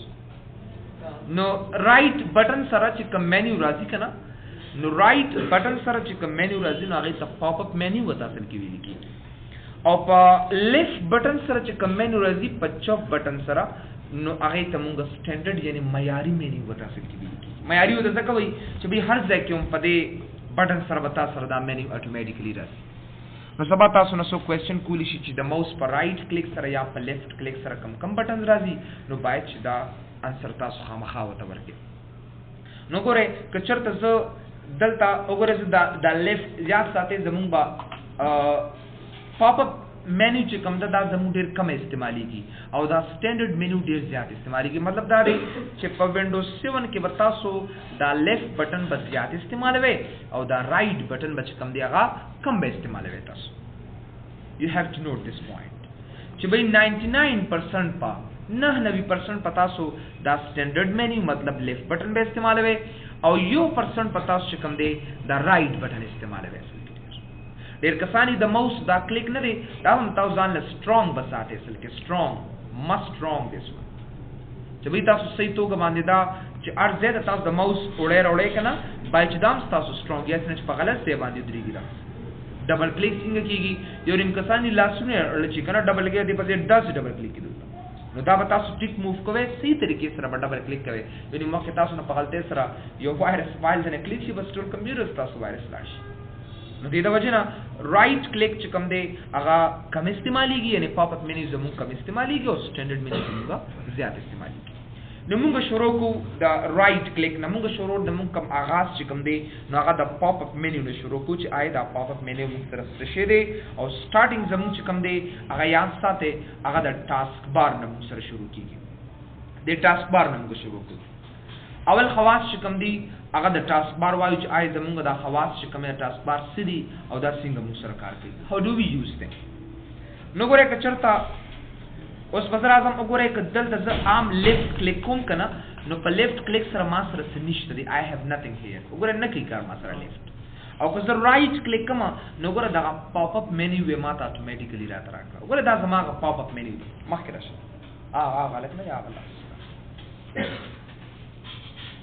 نو رائٹ بٹن سره چې کوم مینیو راځي کنه نو رائٹ بٹن سره چې کوم مینیو راځي نو هغه ته پاپ اپ مینیو وته اصل کې ویل کیږي او په لیفت بٹن سره چې کوم مینیو راځي په چپ بٹن سره نو هغه ته موږ سټانډرډ یعنی معیاري مینیو وته اصل کې ویل کیږي معیاري وته څه کوي چې به هر ځای کې هم په دې بٹن سره وتا سره دا مینیو اتوماتیکلی راځي نو سبا تاسو نو کوېسچن کولی شي چې د ماوس په رائټ کلیک سره یا په لیفت کلیک سره کم بٹن راځي نو باید چې دا انسر تاسو خامخا وته ورکړي نو ګوره کچرته زه دلته وګوره دا لیفت یا ساتي زمون با پاپ اپ مینیو چې کوم دا زمون ډیر کم استعماليږي او دا سټانډرډ مینیو ډیر زیات استعماليږي مطلب دا دی چې په وینډوز 7 کې به تاسو دا لیفت بٹن به زیات استعمالوي او دا رائټ بٹن به کوم دی هغه کم به استعمالوي تاسو you have to note this point چې به 99% په 99% پتا سو دا سټانډرډ مینیو مطلب لیفت بٹن به استعمالوي او 1% پتا سو کوم دی دا رائټ بٹن استعمالوي ډیر کسانی د ماوس دا کلیک نه دی دا هم تاسو ځان له سټرونګ بساته اصل کې سټرونګ مست سټرونګ دیس چې به تاسو صحیح توګه باندې دا چې ارزه د تاسو د ماوس وړې کنه بای چې دام تاسو سټرونګ یا څنګه په غلط ځای باندې درېږي دا ډبل کلیک څنګه کیږي یو رین کسانی لاسونه چې کنه ډبل کې دی په دې 10 ډبل کلیک کیږي نو دا به تاسو ټیک موو کوئ صحیح طریقې سره به ډبل کلیک کوئ یعنی مخکې تاسو نه په غلطۍ سره یو وایرس فایل ته کلیک شي بس ټول کمپیوټر تاسو وایرس لاړ شي نو دې د وجه نه رائټ کلیک چې کوم دی هغه کم استعماليږي یعنی پاپ اپ مینیو زموږ کم استعماليږي او سټانډرډ مینیو زموږ زیات استعماليږي نو موږ شروع کو د رائټ کلیک نو موږ شروع د موږ کم آغاز چې کوم دی نو هغه د پاپ اپ مینیو نه شروع کو چې آی دا پاپ اپ مینیو موږ سره څه دی او سٹارټینګ زموږ چې کوم دی هغه یاد ساتي هغه د ټاسک بار نه موږ سره شروع کیږي د ټاسک بار نه موږ شروع کو اول خواص چې کوم دی هغه د ټاسک بار وایو چې آی زموږ د خواص چې کوم ټاسک بار سړي او دا څنګه موږ سره کار کوي هاو ډو وی یوز them نو ګوره کچرتا اوس بازار اعظم وګوره کدل د عام لیفت کلیک کوم کنه نو په لیفت کلیک سره ما سره څه نشته دی آی هاف نثینګ هیر وګوره نه کی کار ما سره لیفت او که زه رائټ کلیک کوم نو ګوره دا پاپ اپ مینیو به ما ته اتوماتیکلی راته راکړه وګوره دا زماغه پاپ اپ مینیو مخکې راشه غلط نه یا غلط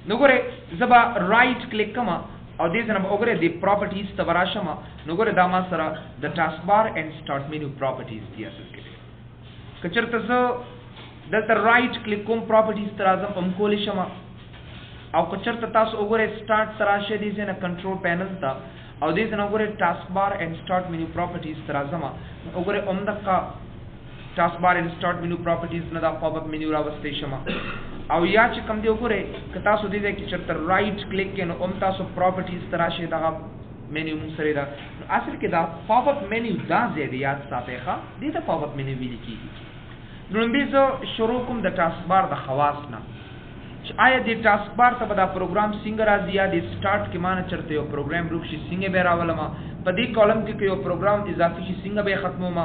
نو ګوره زبا رائټ کلیک کوم او دې ځنه وګوره د پراپرټیز ته وراشم نو ګوره دا ما سره د ټاسک بار اینڈ سٹارټ مینیو پراپرټیز دی اصل کې کچرته زه دلته رائټ کلیک کوم پراپرټیز تر اعظم هم کولی شم او کچرته تاسو وګوره سٹارټ تراشه دي ځنه کنټرول پینل ته او دې ځنه وګوره ټاسک بار اینڈ سٹارټ مینیو پراپرټیز تر اعظم وګوره عمدکا ټاسک بار اینڈ سٹارټ مینیو پراپرټیز نه دا پاپ اپ مینیو راوستې شم او یا چې کوم دی وګوره که تاسو دې کې چرته رائټ کلیک کینو هم تاسو پراپرټیز تراشه دا مینیو مون سره دا اصل کې دا پاپ اپ مینیو دا زیاده یاد ساتي ښه دې ته پاپ اپ مینیو ویل کیږي نو به زه شروع کوم د ټاسک بار د خواص نه چې آیا د ټاسک بار ته دا پروګرام څنګه راځي یا د سٹارټ کې مان چرته یو پروګرام روک شي څنګه به راولم په دې کالم کې یو پروګرام اضافي شي څنګه به ختموم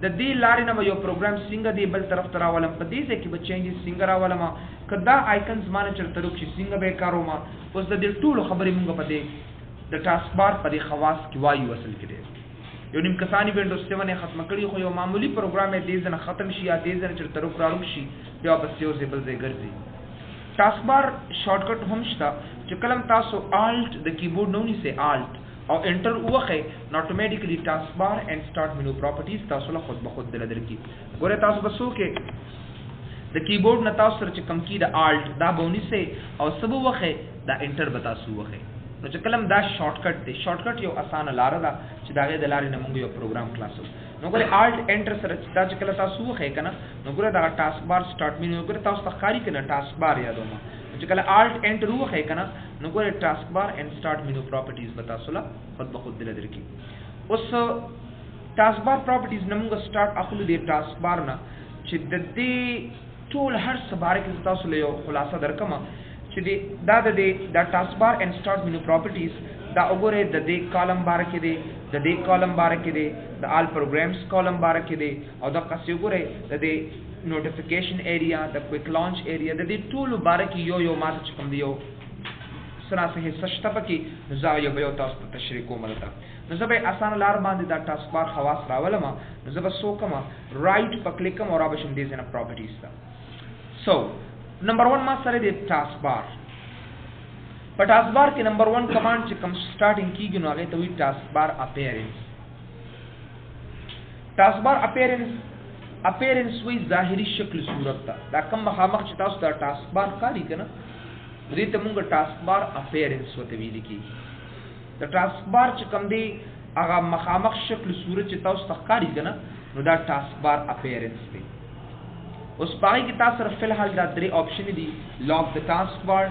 د دې لارې نه یو پروګرام څنګه دی بل طرف ته راولم په دې ځکه به چینجز څنګه راولم کدا آیکنز مان چرته روک شي څنګه به کاروم اوس د دې ټول خبرې موږ په دې د ټاسک بار په دې خواص کې وایو اصل کې دی یو نیم کسانی وینډوز 7 ختم کړی خو یو معمولی پروګرام دې ځنه ختم شي یا دې ځنه چرته روک راروک شي بیا بس یو زیبل ځای ګرځي ټاسک بار شارټکټ هم شته چې کلم تاسو الټ د کیبورډ نو نیسه الټ او انټر وخه نو اتوماتیکلی ټاسک بار اینڈ سٹارټ مینیو پراپرټیز تاسو له خود بخود دلدر کی ګوره تاسو بسو کې د کیبورډ نه تاسو سره چې کم کی د الټ دا بونی سه او سبو وخه دا انټر بتا سو وخه نو چې کلم دا شارټکټ دی شارټکټ یو اسانه لار ده چې داغه د لارې نه موږ یو پروګرام خلاصو نو ګوره الټ انټر سره دا چې کله تاسو وخه کنه نو ګوره دا ټاسک بار سٹارټ مینیو ګوره تاسو ته خاري کنه ټاسک بار یادوم چې کله الټ انټر وخه کنه نو ګوره ټاسک بار اینڈ سٹارټ مینیو پراپرټیز بتا سولا خود بخود دل درکی اوس ټاسک بار پراپرټیز نموږ سٹارټ اخلو دی ټاسک بار نه چې د دې ټول هر څه باره کې تاسو له یو خلاصه درکمه چې دا ټاسک بار اینڈ سٹارټ مینیو پراپرټیز دا وګوره د دې کالم بار کې دی د دې کالم بار کې دی د آل پروګرامز کالم بار کې دی او دا قصې وګوره د دې نوټیفیکیشن ایریا د کویک لانچ ایریا د دې ټول بار کې یو ماته چې کوم دی یو سراسه حصہ شته پکې نو زه یو به تاسو ته تشریح کوم دلته نو زه به آسان لار باندې دا ټاسک بار خواص راولم نو زه به سو کوم رائټ په کلیک کوم او را بشم دې نه پراپرټیز تا سو نمبر 1 ما سره دی ټاسک بار په ټاسک بار کې نمبر 1 کمانډ چې کوم سٹارټینګ کیږي نو هغه ته وی ټاسک بار اپیرنس ټاسک بار اپیرنس وی ظاهری شکل صورت دا کوم مخامخ چې تاسو دا ټاسک بار کاری کنه دې ته موږ ټاسک بار اپیرنس وته ویل کی د ټاسک بار چې کوم دی هغه مخامخ شکل صورت چې تاسو تخکاری کنه نو دا ټاسک بار اپیرنس دی اوس پای کې تاسو سره فلحال دا درې آپشن دي لاک د ټاسک بار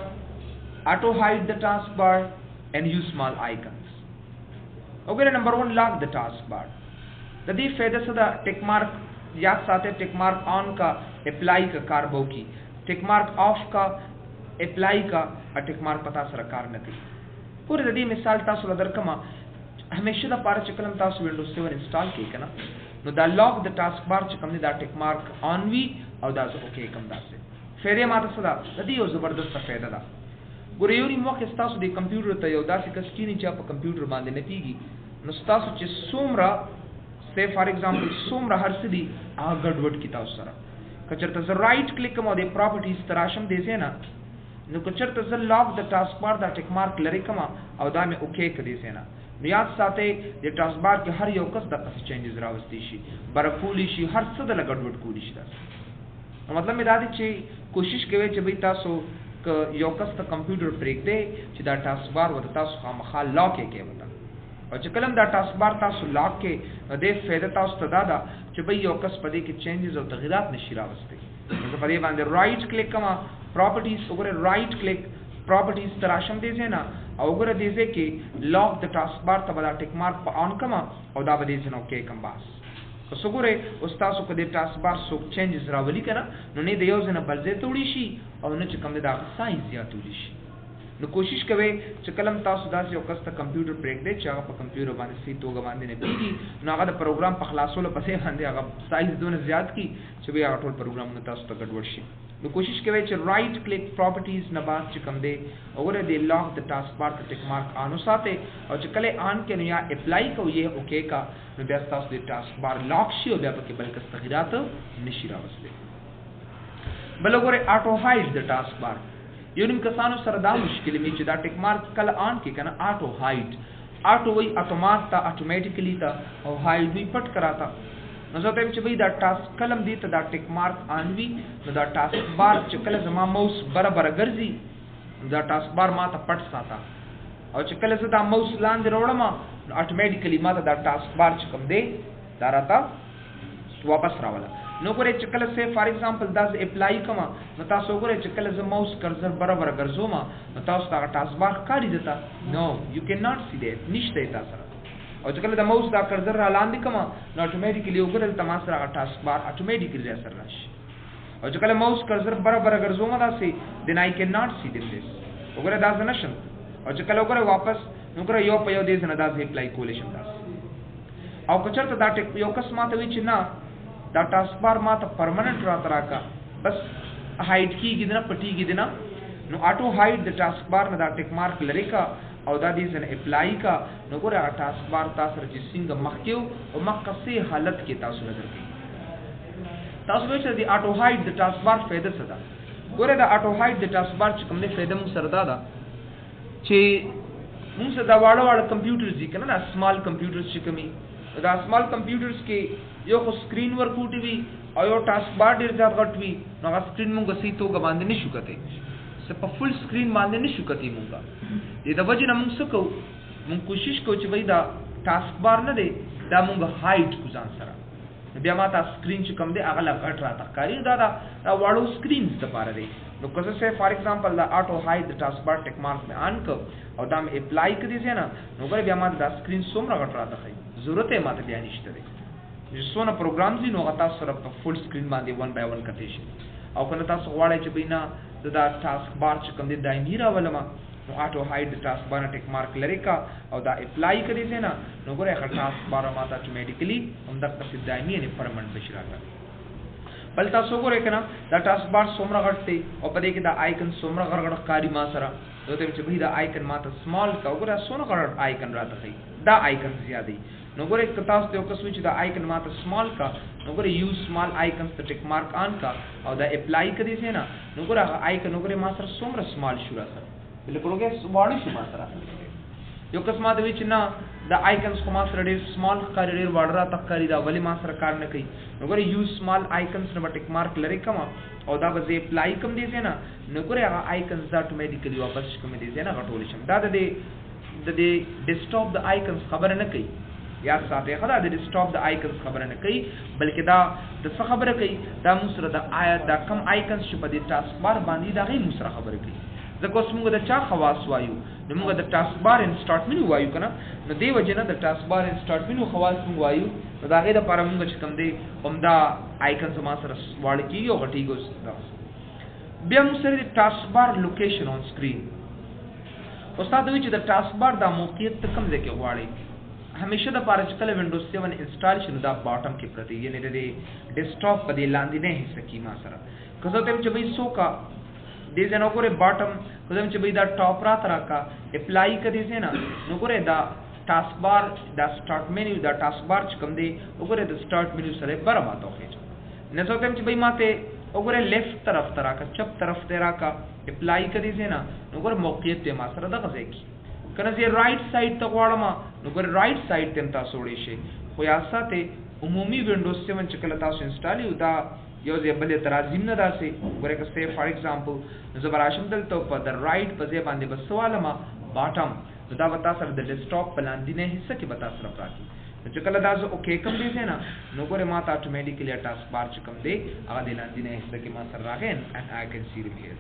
auto hide the taskbar and use small icons okay number 1 lock the taskbar the dee फायदा से दा टिक मार्क याद साथे टिक मार्क ऑन का अप्लाई का कारबो की टिक मार्क ऑफ का अप्लाई का टिक मार्क पता सर कार नथी पूरे दी मिसाल तासु दरकमा हमेशा दा पार चकलम तासु विंडोज 7 इंस्टॉल की कना नो दा लॉक द taskbar चकम दा टिक मार्क ऑन वी और दा ओके कम दा से फेरे माता सदा दी यो जबरदस्त फायदा दा ګور یو نیم وخت تاسو د کمپیوټر ته یو داسې کس کینی چې په کمپیوټر باندې نه پیږي نو تاسو چې څومره سه فار ایگزامپل څومره هر څه دی هغه ګډوډ کی تاسو سره کچرته ز رائټ کلیک کوم د پراپرټیز تراشم دی سینا نو کچرته ز لاک د ټاسک بار دا ټیک مارک لري کوم او دا مې اوکے کړی سینا نو یاد ساته د ټاسک بار کې هر یو کس د څه چینجز راوستي شي برکولی شي هر څه د ګډوډ کولی شي نو مطلب مې دا دی چې کوشش کوي چې به تاسو یو کس ته کمپیوټر پریک دی چې دا ټاسک بار ورته تاسو خامخا لاک کې وتا او چې کلم دا ټاسک بار تاسو لاک کې د فائدہ تاسو ته دا چې به یو کس په دې کې چینجز او تغیرات نشي راوستي نو په دې باندې رائټ کلیک کما پراپرټیز وګوره رائټ کلیک پراپرټیز تراشم دی نه او وګوره دې کې لاک د ټاسک بار ته بل ټیک مارک په آن کما او دا به دې نو کې کم باس که ګوره استاد کو د ټاسک بار سو چینجز راولي کنه نو نه د یو ځنه بلځه توړي شي او نه چې کوم د سایز زیاتولی شي نو کوشش کوئ چې کلم تاسو داسې یو کس ته کمپیوټر پریک دی چې هغه په کمپیوټر باندې سي توګه باندې نه پیږي نو هغه د پروګرام په خلاصولو پسې باندې هغه سایز دونه زیات کی چې به هغه ټول پروګرامونه تاسو ته ګډوډ شي نو کوشش کوئ چې رائټ کلیک پراپرټیز نه بعد چې کوم دی اور د لاک د ټاسک بار ته ټیک مارک آنو ساته او چې کله آن کې نو یا اپلای کوو یې اوکے کا نو بیا تاسو د ټاسک بار لاک شي او بیا پکې بل کس تغیرات نشي راوستي بل وګوره آټو هاید د ټاسک بار یو نیم کسانو سره دا مشکل می چې دا ټیک مارک کله آن کې کنه آټو هاید آټو وی اتومات تا اتوماتیکلی تا او هاید وی پټ کراتا نو زه ته چې وی دا ټاسک کلم دی ته دا ټیک مارک آن وی نو دا ټاسک بار چې کله زما موس برابر ګرځي دا ټاسک بار ما ته پټ ساته او چې کله زه دا موس لاندې راوړم نو اتوماتیکلی ما ته دا ټاسک بار چې کوم دی دا راته واپس راولا نو ګورې چې کله سه فار ایگزامپل دا اپلای کما نو تاسو ګورې چې کله ز ماوس کرسر برابر ګرځوم نو تاسو دا ټاسک بار کاری دیتا نو یو کین ناٹ سی دیٹ نشته تاسو او چې کله د ماوس دا کرسر را لاندې کما نو اتوماتیکلی وګورل تاسو را ټاسک بار اتوماتیکلی اثر راشي او چې کله ماوس کرسر برابر ګرځوم دا سي دین آی کین ناٹ سی دیٹ وګوره دا ځنشم او چې کله وګوره واپس نو ګوره یو په یو دې نه دا اپلای کولې شم تاسو او کچرته دا ټیک یو کس ماته وی چې نه دا ټاسک بار ما ته پرمننٹ را تراکا بس هاید کیږي نه پټیږي نه نو آټو هاید د ټاسک بار نه دا ټیک مارک لري کا او دا دې سره اپلای کا نو ګوره ټاسک بار تاسو چې څنګه مخکیو او مخکسي حالت کې تاسو نظر کوي تاسو به چې د آټو هاید د ټاسک بار فائدہ څه ده ګوره د آټو هاید د ټاسک بار چې کوم نه فائدہ مو سره دا چې موږ دا واړه کمپیوټرز دي کنه دا سمال کمپیوټرز چې کومي دا سمال کمپیوټرز کې یو خو سکرین ورکوټي وي او یو ټاسک بار ډیر زیات غټ وي نو هغه سکرین مونږ سي توګه باندې نشو کته څه په فل سکرین باندې نشو کته مونږ دې د وجه نه مونږ څه کوو مونږ کوشش کوو چې وای دا ټاسک بار نه دی دا مونږ هایټ کو ځان سره بیا ما تا سکرین چې کوم دی هغه لا غټ راته کاری دا واړو سکرینز ته پاره دی نو که څه فار ایگزامپل دا آټو هاید د ټاسک بار ټیک مارک مې آن کو او دا مې اپلای کړی ځنه نو ګور بیا ما دا سکرین څومره غټ راته خي ضرورت یې ماته بیا نشته دی څونه پروګرامز دي نو تاسو سره په فل سکرین باندې 1 by 1 کته شي او کنه تاسو غواړئ چې بینا دا ټاسک بار چې کوم دی دایمي راولم نو اټو هاید د ټاسک بار ټیک مارک لري کا او دا اپلای کړي دي نه نو ګوره هغه ټاسک بار ماته اتوماتیکلی هم د څه دایمي نه پرمنټ بشي راغلی بل تاسو ګوره کنه دا ټاسک بار څومره غټ دی او په دې کې دا آیکن څومره غړغړ کاری ما سره دوی چې به دا آیکن ماته سمال کا ګوره څومره غړ آیکن راته دی دا آیکن زیاتې نو ګوره تاسو ته وکړو چې دا آیکن ماته سمال کا نو ګوره یو سمال آیکنز ته ټیک مارک آن کا او دا اپلای کړي دي نه نو ګوره هغه آیکن ګوره ما سره څومره سمال شو را سره بالکل وګه واړی شو ما سره یو قسمه د وچ نه د آیکنز خو ما سره ډیر سمال ښکاري ډیر وړرا تکاری دا ولی ما سره کار نه کوي نو ګوره یو سمال آیکنز نه ټیک مارک لري کما او دا به اپلای کوم دي نه نو ګوره هغه آیکنز دا اتوماتیکلی واپس کوم دي نه غټول شم دا د ډیسکټاپ د آیکنز خبره نه کوي یا ساته خدا د ډیسکټاپ د آیکنز خبره نه کوي بلکې دا د څه خبره کوي دا موږ سره د آیت دا کم آیکنز چې په دې ټاسک بار باندې دا غي موږ سره خبره کوي ځکه اوس موږ د چا خواص وایو نو موږ د ټاسک بار انسټارټ منو وایو کنه نو دی وجنه د ټاسک بار انسټارټ منو خواص موږ وایو نو دا غي د لپاره موږ چې کوم دی همدا آیکنز ما سره واړ کیږي او غټیږي بیا موږ سره د ټاسک بار لوکیشن اون سکرین استاد وی چې د ټاسک بار د موقعیت کم ځای کې غواړي همیشه د پاره چې کله وینډوز 7 انسټال شنو دا باټم کې پرتی یعنی د ډیسکټاپ په دې لاندې نه حصہ کې ما سره کله ته چې به سوکا دې جنو ګوره باټم کله چې به دا ټاپ را تراکا اپلای کړي دې نه نو ګوره دا ټاسک بار دا سٹارټ مینیو دا ټاسک بار چې کوم دی وګوره د سٹارټ مینیو سره برابر توخی نه څه ته چې به ماته وګوره لیفت طرف تراکا چپ طرف تراکا اپلای کړي دې نه نو ګوره موقعیت ته ما سره دغه ځای کې کنه زه رائټ سایډ ته غواړم نو ګور رائټ سایډ ته تاسو وړئ شي خو یا ساته عمومي وینډوز 7 چې کله تاسو انسټال یو دا یو ځای بل ترازیم نه داسي ګوره که سه فار ایگزامپل زبر راشم دلته په د رائټ په ځای باندې بس سوالم باټم دا وتا سره د ډیسکټاپ پلان دی نه حصہ کې وتا سره پراتی چې کله دا زه اوکې کوم دی نه نو ګوره ما ته اتوماتیکلی ټاسک بار چې کوم دی هغه د لاندې نه حصہ کې ما سره راغی and I can see it here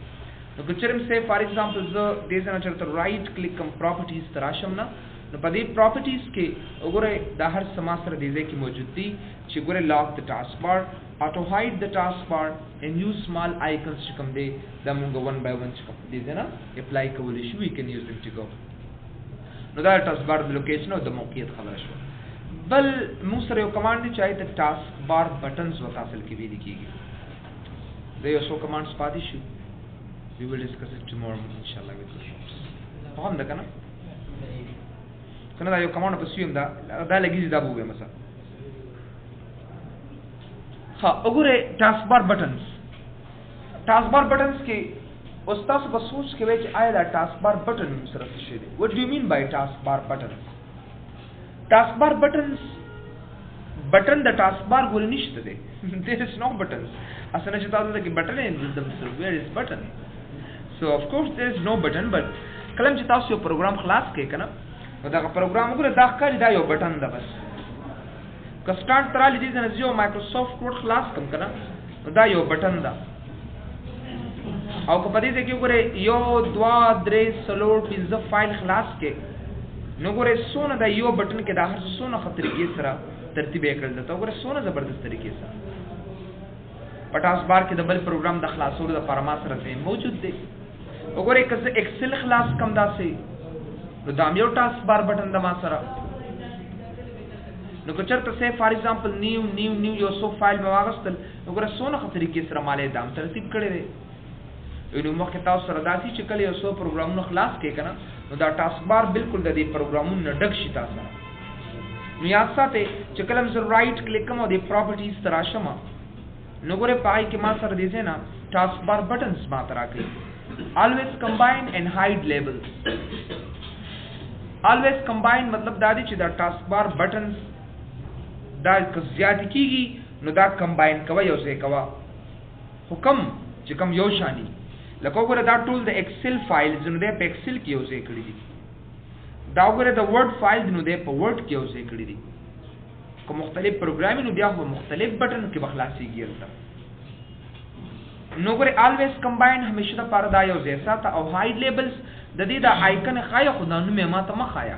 نو کچرم سے فار ایگزامپل زه دې څنګه چرته رائټ کلیک کوم پراپرټیز تراشم نه نو په دې پراپرټیز کې وګوره د هر سما سره دې ځای کې موجود دي چې ګوره لاک د ټاسک بار auto hide the taskbar and use small icons to come day the mungo one by one these na apply kawli shu we can use them to go no that taskbar the location of the موقعیت خبر شو بل مو سره یو کمانډ دی چې د taskbar buttons وتاصل کې وی لیکيږي دا یو څو کمانډز پاتې شو we will discuss it tomorrow inshallah with the shops فهم ده کنه دا یو کمانډ په سیم دا لګیږي دا بوې مثلا ها وګوره ټاسک بار بٹنز کې استاد په سوچ کې وای چې آیا دا ټاسک بار بٹن سره څه شي دی what do you mean by task bar buttons بٹن د ټاسک بار ګول نشته دی there is no buttons اسنه چې تاسو ته کې بٹن in themselves where is button so of course there is no button but کلم چې تاسو یو پروګرام خلاص کړئ کنه نو دا پروګرام وګوره دا ښکاري دا یو بٹن ده بس کسٹارټ ترالی دي نه جو مایکروسافټ ورډ خلاص کوم کنه نو دا یو بٹن ده او په دې کې وګوره یو 2 3 سلوټ پنځه فایل خلاص کې نو وګوره سونه دا یو بٹن کې دا هر سونه خطر کې سره ترتیب کړل دا وګوره سونه زبردست طریقې سره پټاس بار کې د بل پروګرام د خلاصولو د پرما سره موجود دی وګوره کله ایکسل خلاص کم داسې نو دا یو ټاسک بار بٹن د ما سره نو کچرته سه فار ایگزامپل نیو یو سو فایل مواغستل وګوره سونه خطرې کې سره مالې دام ترتیب کړی دی نو مخکې تاسو سره داسې چې کله یو سو پروګرامونه خلاص کې کنه نو دا ټاسک بار بالکل د دې پروګرامونو ډک شي تاسو نو یاد ساتئ چې کله زه رائټ کلیک کوم او د پراپرټیز تراشم نو ګوره پای کې ما سره دې نه ټاسک بار بٹنز ما ترا کوي always combine and hide labels always combine مطلب دا دی چې دا ټاسک بار بٹنز دا زیات کیږي نو دا کمباین کوي یو څه کوا حکم چې کوم یو شانی لکه وګوره دا ټول د ایکسل فایل زنه د ایکسل کې یو څه کړی دي دا وګوره د ورډ فایل نو د په ورډ کې یو څه کړی دي کوم مختلف پروګرامینګ بیا په مختلف بٹن کې بخلاصيږي البته نو ګوره always combine همیشه د پاره دا یو ځای ساته او hide labels د دې دا آیکن خای خدانو مې ما ته مخایا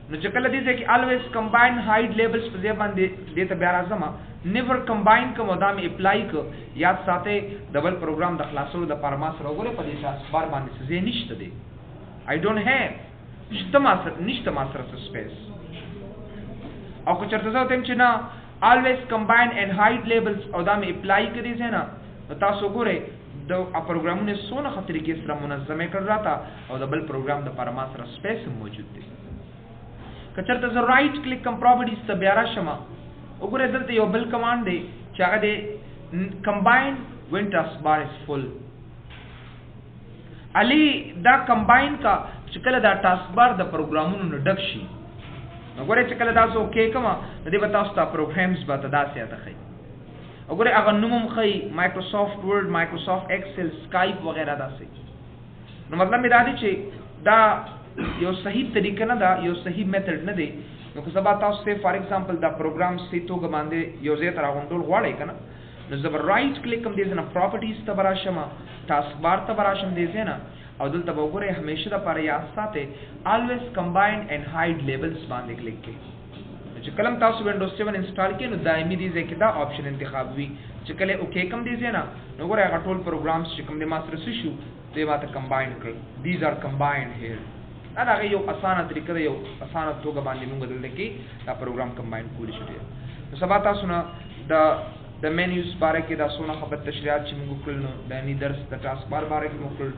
نو چې کله دې چې always combine hide labels په ځای باندې دې ته بیا راځم never combine کوم دا مې اپلای ک یاد ساته ډبل پروګرام د خلاصولو د پرما سره وګوره په دې ټاسک بار باندې څه نشته دی I don't have نشته ما سره space. او که چرته زه تم چې نه always combine and hide labels او دا مې اپلای کړی ځای نه نو تاسو ګورئ د پروګرامونه څونه ښه طریقې سره منظمې کړ راته او د بل پروګرام دپاره ما سره سپیس هم موجود دی. که چېرته زه رایټ کلیک کم پراپرټیز ته بیا راشم وګورئ دلته یو بل کمانډ دی چې هغه دی کمباین when task bar is full. علي دا کمباین کا چې کله دا ټاسک بار د پروګرامونو نه ډک شي نو ګورئ چې کله تاسو اوکې کومه نو دې به تاسو ته پروګرامز به ته داسې راته ښیي. وګورئ هغه نوم هم ښیي مایکروسافټ ورډ مایکروسافټ ایکسل سکایپ وغیره داسې. نو مطلب مې دا دی چې دا یو صحیح طریقه نه ده یو صحیح میتھډ نه دی. نو که سبا تاسو ته فار ایگزامپل دا پروګرام صحیح توګه باندې یو ځای ته راغونډول غواړئ که نه نو زه به رایټ کلیک کوم دې ځای نه پراپرټیز ته به راشم ټاسک بار ته به راشم دې ځای نه او دلته به وګورئ همیشه دپاره یاد ساتئ always combine and hide labels باندې کلیک کړئ. چې کله تاسو ونډوز 7 انسټال کړئ نو دایمي دې ځای کې دا آپشن انتخاب وي چې کله اوکې کوم دې ځای نه نو وګورئ هغه ټول پروګرامز چې کوم دې ما سره څه شو دوی ماته کمباین کړل. دیز آر کمباینډ هیر. دا د هغې یو اسانه طریقه ده یو اسانه توګه باندې موږ دلته کې دا پروګرام کمباین کولی شو. نو سبا تاسو نه د مینیوز باره کې دا څونه خبر تشریحات چې موږ وکړل نو د درس د ټاسک بار باره کې مو وکړل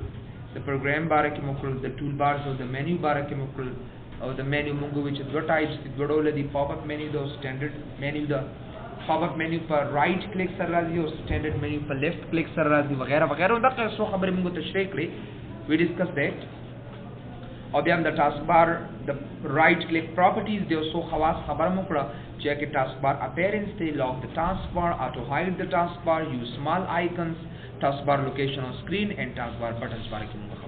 د پروګرام باره کې مو وکړل د ټول بارز او د مینیو باره کې مو وکړل او د مینیو موږ وی چې دوه ټایپس دي دوه ډوله دي پاپ اپ مینیو د سټانډرډ مینیو د پاپ اپ مینیو پر رائټ کلیک سره راځي او سټانډرډ مینیو پر لیفت کلیک سره راځي وغیرہ وغیرہ دغه څو خبرې موږ تشریح کړې وی ډیسکس دیٹ. او بیا هم د ټاسک بار د رائټ کلیک پراپرټیز د څو خواص خبره مو کړه چې کې ټاسک بار اپیرنس دی لاک د ټاسک بار auto hide the task bar use small icons task bar location on screen and task bar buttons باره کې موږ